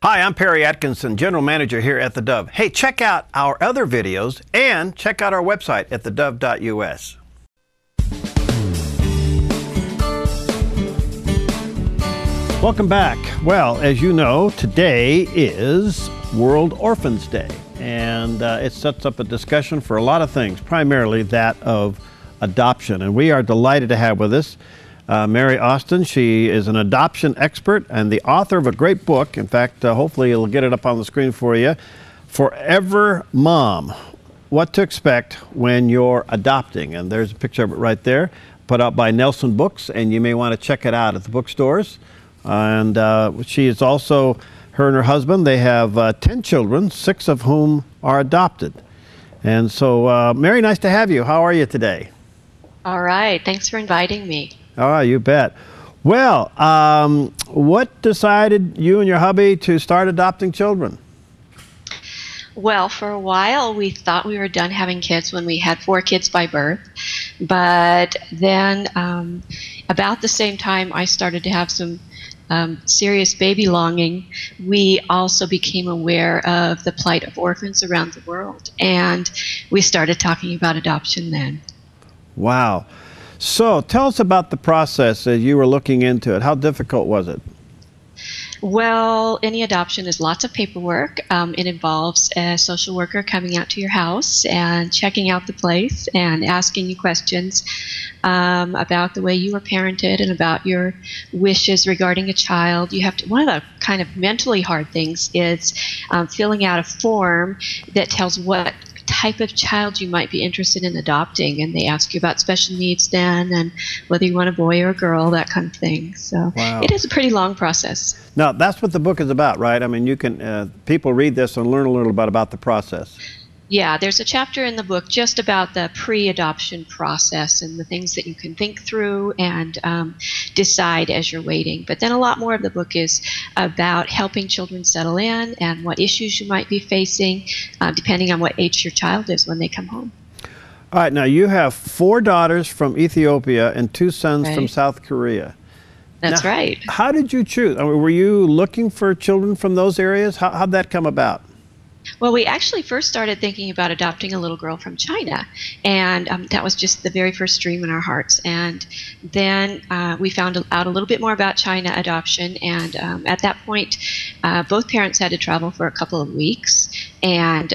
Hi, I'm Perry Atkinson, General Manager here at theDove. Hey, check out our other videos and check out our website at theDove.us. Welcome back. Well, as you know, today is World Orphans Day, and it sets up a discussion for a lot of things, primarily that of adoption. And we are delighted to have with us Mary Ostyn. She is an adoption expert and the author of a great book. In fact, hopefully you'll get it up on the screen for you. Forever Mom, What to Expect When You're Adopting. And there's a picture of it right there, put out by Nelson Books, and you may want to check it out at the bookstores. And she is also, her and her husband, they have 10 children, 6 of whom are adopted. And so, Mary, nice to have you. How are you today? All right. Thanks for inviting me. Oh, you bet. Well, what decided you and your hubby to start adopting children? Well, for a while, we thought we were done having kids when we had 4 kids by birth. But then about the same time I started to have some serious baby longing, we also became aware of the plight of orphans around the world. And we started talking about adoption then. Wow. So tell us about the process as you were looking into it. How difficult was it? Well, any adoption is lots of paperwork. It involves a social worker coming out to your house and checking out the place and asking you questions about the way you were parented and about your wishes regarding a child. You have to, one of the kind of mentally hard things is filling out a form that tells what type of child you might be interested in adopting, and they ask you about special needs then and whether you want a boy or a girl, that kind of thing. So wow. It is a pretty long process. Now that's what the book is about, right? I mean, you can people read this and learn a little bit about the process. Yeah, there's a chapter in the book just about the pre-adoption process and the things that you can think through and decide as you're waiting. But then a lot more of the book is about helping children settle in and what issues you might be facing, depending on what age your child is when they come home. All right, now you have 4 daughters from Ethiopia and 2 sons from South Korea. That's right. How did you choose? I mean, were you looking for children from those areas? How'd that come about? Well, we actually first started thinking about adopting a little girl from China, and that was just the very first dream in our hearts. And then we found out a little bit more about China adoption, and at that point, both parents had to travel for a couple of weeks, and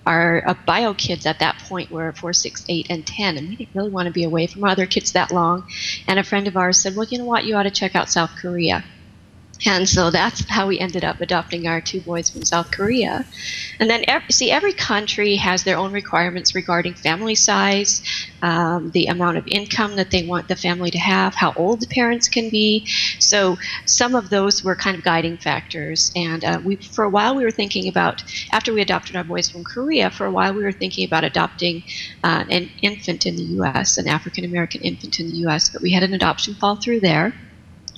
our bio kids at that point were 4, 6, 8, and 10, and we didn't really want to be away from our other kids that long. And a friend of ours said, well, you know what, you ought to check out South Korea. And so that's how we ended up adopting our 2 boys from South Korea. And then, every country has their own requirements regarding family size, the amount of income that they want the family to have, how old the parents can be. So some of those were kind of guiding factors. And for a while we were thinking about, after we adopted our boys from Korea, for a while we were thinking about adopting an infant in the U.S., an African-American infant in the U.S., but we had an adoption fall through there.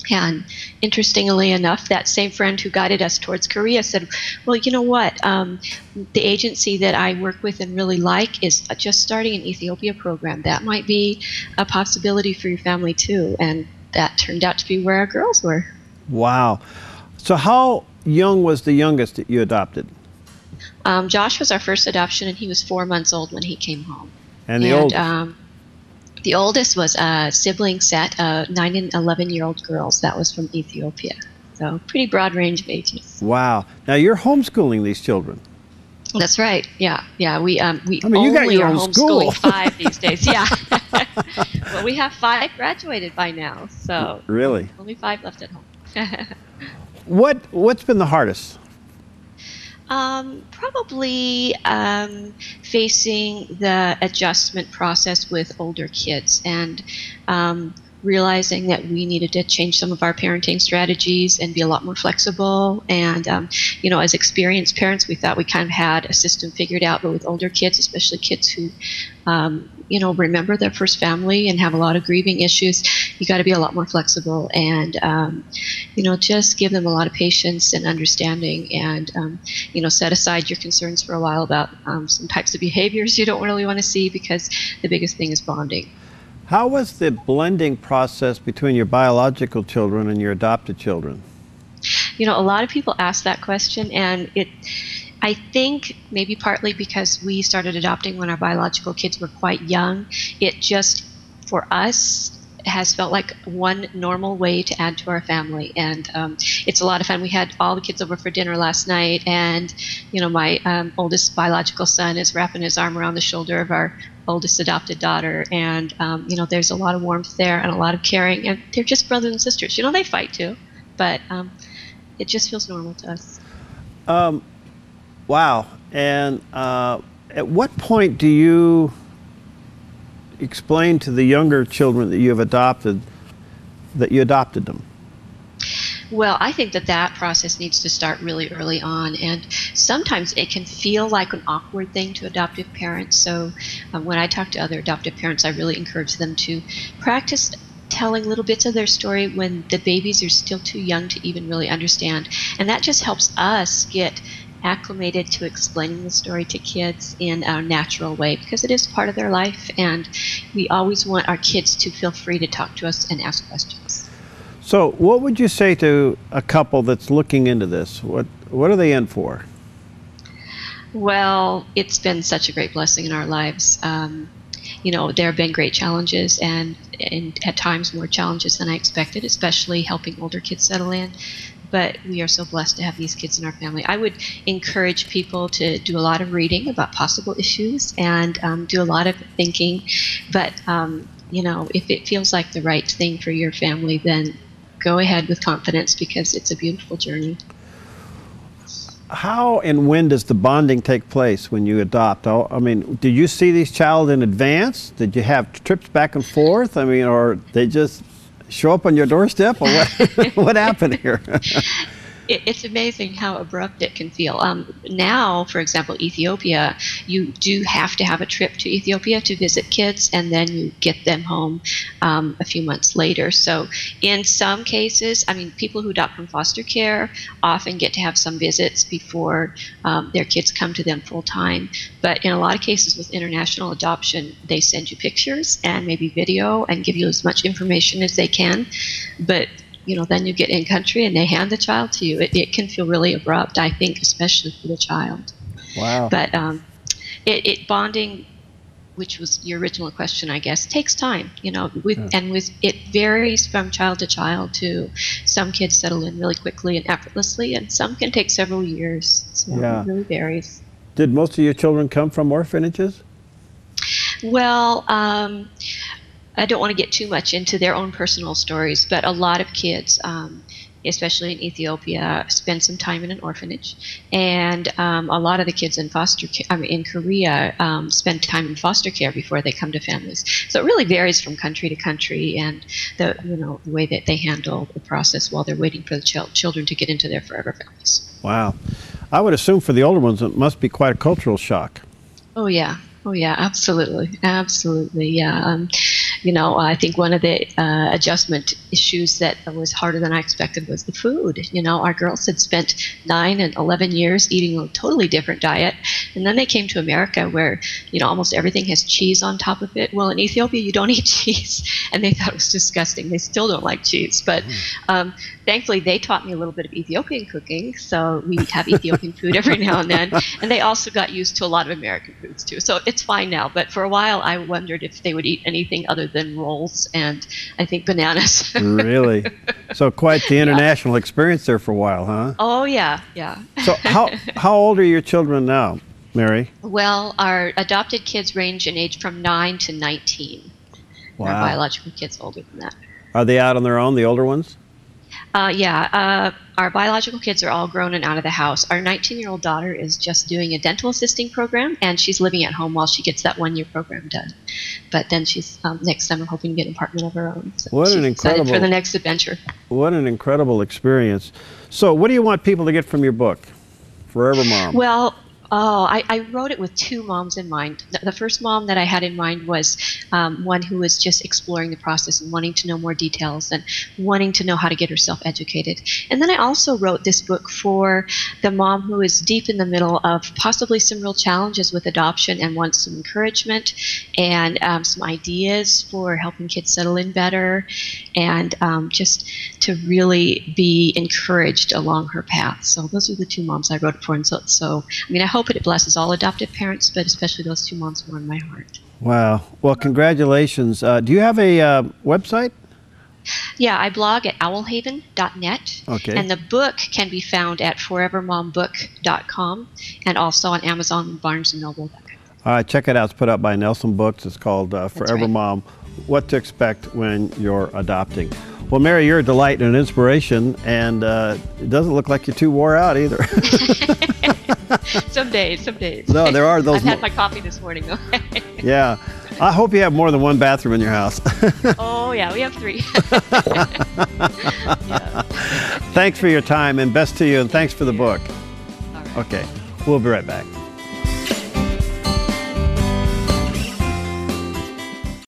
And interestingly enough, that same friend who guided us towards Korea said, well, you know what, the agency that I work with and really like is just starting an Ethiopia program. That might be a possibility for your family too. And that turned out to be where our girls were. Wow. So how young was the youngest that you adopted? Josh was our first adoption, and he was 4 months old when he came home. And the oldest? The oldest was a sibling set of 9 and 11-year-old girls. That was from Ethiopia. So pretty broad range of ages. Wow. Now you're homeschooling these children. That's right. Yeah. Yeah. We I mean, you got your own homeschooling school. 5 these days. Yeah. Well, we have 5 graduated by now. So really, only 5 left at home. What's been the hardest? Probably facing the adjustment process with older kids and realizing that we needed to change some of our parenting strategies and be a lot more flexible. And, you know, as experienced parents, we thought we kind of had a system figured out, but with older kids, especially kids who, you know, remember their first family and have a lot of grieving issues, you got to be a lot more flexible and, you know, just give them a lot of patience and understanding and, you know, set aside your concerns for a while about some types of behaviors you don't really want to see, because the biggest thing is bonding. How was the blending process between your biological children and your adopted children? A lot of people ask that question, and I think maybe partly because we started adopting when our biological kids were quite young, it just, for us, has felt like one normal way to add to our family. And it's a lot of fun. We had all the kids over for dinner last night, and my oldest biological son is wrapping his arm around the shoulder of our oldest adopted daughter, and there's a lot of warmth there and a lot of caring, and they're just brothers and sisters. They fight too, but it just feels normal to us. Wow. And at what point do you explain to the younger children that you have adopted that you adopted them? Well, I think that process needs to start really early on, and sometimes it can feel like an awkward thing to adoptive parents. So when I talk to other adoptive parents, I really encourage them to practice telling little bits of their story when the babies are still too young to even really understand. And that just helps us get acclimated to explaining the story to kids in a natural way, because it is part of their life, and we always want our kids to feel free to talk to us and ask questions. So what would you say to a couple that's looking into this? What are they in for? Well, it's been such a great blessing in our lives. There have been great challenges, and at times more challenges than I expected, especially helping older kids settle in. But we are so blessed to have these kids in our family. I would encourage people to do a lot of reading about possible issues and do a lot of thinking. But, if it feels like the right thing for your family, then go ahead with confidence, because it's a beautiful journey. How and when does the bonding take place when you adopt? I mean, did you see these child in advance? Did you have trips back and forth? I mean, or they just show up on your doorstep, or what? What happened here? It's amazing how abrupt it can feel. Now, for example, Ethiopia, you do have to have a trip to Ethiopia to visit kids, and then you get them home a few months later. So in some cases, people who adopt from foster care often get to have some visits before their kids come to them full time. But in a lot of cases with international adoption, they send you pictures and maybe video and give you as much information as they can. But then you get in country and they hand the child to you. It can feel really abrupt, I think, especially for the child. Wow. But bonding, which was your original question, I guess, takes time. It varies from child to child too. Some kids settle in really quickly and effortlessly, and some can take several years. So It really varies. Did most of your children come from orphanages? Well, I don't want to get too much into their own personal stories, but a lot of kids, especially in Ethiopia, spend some time in an orphanage, and a lot of the kids in in Korea spend time in foster care before they come to families. So it really varies from country to country, and the way that they handle the process while they're waiting for the children to get into their forever families. Wow, I would assume for the older ones it must be quite a cultural shock. Oh yeah, absolutely, yeah. I think one of the adjustment issues that was harder than I expected was the food. Our girls had spent 9 and 11 years eating a totally different diet, and then they came to America where, almost everything has cheese on top of it. Well, in Ethiopia, you don't eat cheese, and they thought it was disgusting. They still don't like cheese, but thankfully, they taught me a little bit of Ethiopian cooking, so we have Ethiopian food every now and then, and they also got used to a lot of American foods, too. So it's fine now, but for a while, I wondered if they would eat anything other than rolls and, I think, bananas. Really? So quite the international experience there for a while, huh? Oh, yeah. So how old are your children now, Mary? Well, our adopted kids range in age from 9 to 19. Wow. Our biological kids older than that. Are they out on their own, the older ones? Our biological kids are all grown and out of the house. Our 19-year-old daughter is just doing a dental assisting program, and she's living at home while she gets that one-year program done. But then she's next summer hoping to get an apartment of her own. So what an she's incredible excited for the next adventure. What an incredible experience. So what do you want people to get from your book, Forever Mom? Well, Oh, I wrote it with two moms in mind. The first mom that I had in mind was one who was just exploring the process and wanting to know more details and wanting to know how to get herself educated. And then I also wrote this book for the mom who is deep in the middle of possibly some real challenges with adoption and wants some encouragement and some ideas for helping kids settle in better and just to really be encouraged along her path. So those are the two moms I wrote it for. And so I mean, I hope it blesses all adoptive parents, but especially those two moms who are in my heart. Wow. Well, congratulations. Do you have a website? Yeah, I blog at owlhaven.net. Okay. And the book can be found at forevermombook.com and also on Amazon and Barnes & Noble. All right, check it out. It's put out by Nelson Books. It's called Forever right. Mom, What to Expect When You're Adopting. Well, Mary, you're a delight and an inspiration, and it doesn't look like you're too wore out either. Some days. No, there are those. I've had my coffee this morning. Yeah. I hope you have more than one bathroom in your house. Oh, yeah, we have 3. Yeah. Thanks for your time, and best to you, and thanks for the book. All right. Okay, we'll be right back.